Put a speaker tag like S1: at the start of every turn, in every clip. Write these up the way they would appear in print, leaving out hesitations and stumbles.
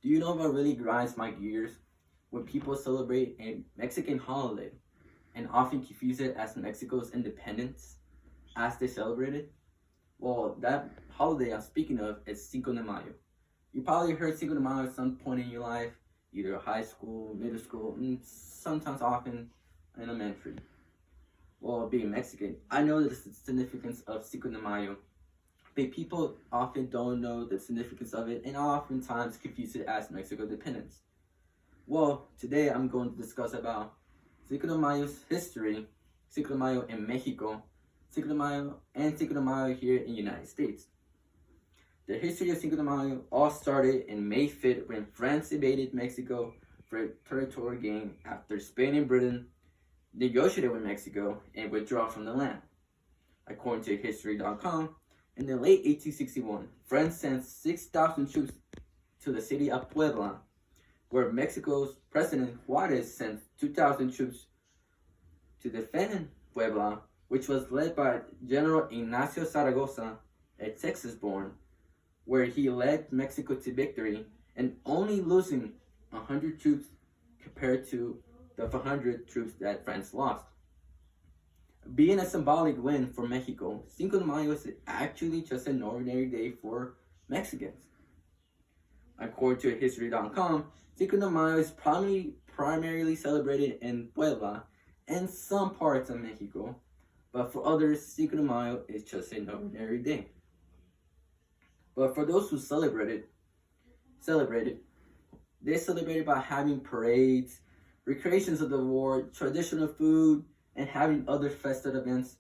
S1: Do you know what really grinds my gears? When people celebrate a Mexican holiday and often confuse it as Mexico's independence as they celebrate it? Well, that holiday I'm speaking of is Cinco de Mayo. You probably heard Cinco de Mayo at some point in your life, either high school, middle school, and sometimes often elementary. Well, being Mexican, I know the significance of Cinco de Mayo, but people often don't know the significance of it and oftentimes confuse it as Mexico independence. Well, today I'm going to discuss about Cinco de Mayo's history, Cinco de Mayo in Mexico, Cinco de Mayo, and Cinco de Mayo here in the United States. The history of Cinco de Mayo all started in May 5th when France invaded Mexico for a territorial gain after Spain and Britain negotiated with Mexico and withdraw from the land. According to History.com, in the late 1861, France sent 6,000 troops to the city of Puebla, where Mexico's President Juarez sent 2,000 troops to defend Puebla, which was led by General Ignacio Zaragoza, a Texas-born, where he led Mexico to victory and only losing 100 troops compared to the 400 troops that France lost. Being a symbolic win for Mexico, Cinco de Mayo is actually just an ordinary day for Mexicans. According to History.com, Cinco de Mayo is primarily celebrated in Puebla and some parts of Mexico, but for others, Cinco de Mayo is just an ordinary day. But for those who celebrated, they celebrated by having parades, recreations of the war, traditional food, and having other festive events.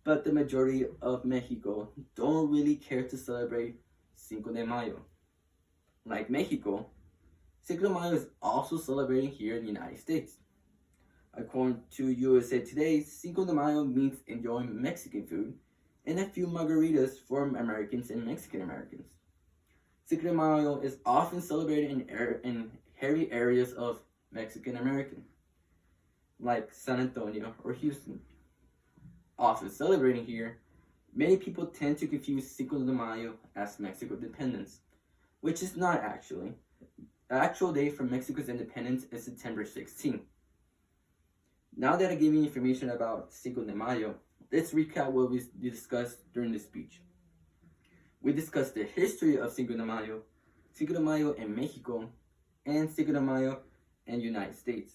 S1: But the majority of Mexico don't really care to celebrate Cinco de Mayo. Like Mexico, Cinco de Mayo is also celebrating here in the United States. According to USA Today, Cinco de Mayo means enjoying Mexican food and a few margaritas for Americans and Mexican Americans. Cinco de Mayo is often celebrated in hairy areas of Mexican American, like San Antonio or Houston. Often celebrating here, many people tend to confuse Cinco de Mayo as Mexico independence, which is not actually. The actual day for Mexico's independence is September 16th. Now that I gave you information about Cinco de Mayo, let's recap what we discussed during this speech. We discussed the history of Cinco de Mayo in Mexico, and Cinco de Mayo in the United States.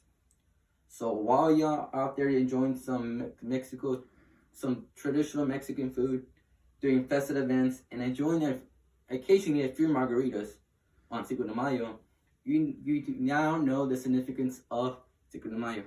S1: So while y'all out there enjoying some traditional Mexican food, doing festive events, and enjoying occasionally a few margaritas on Cinco de Mayo, you now know the significance of Cinco de Mayo.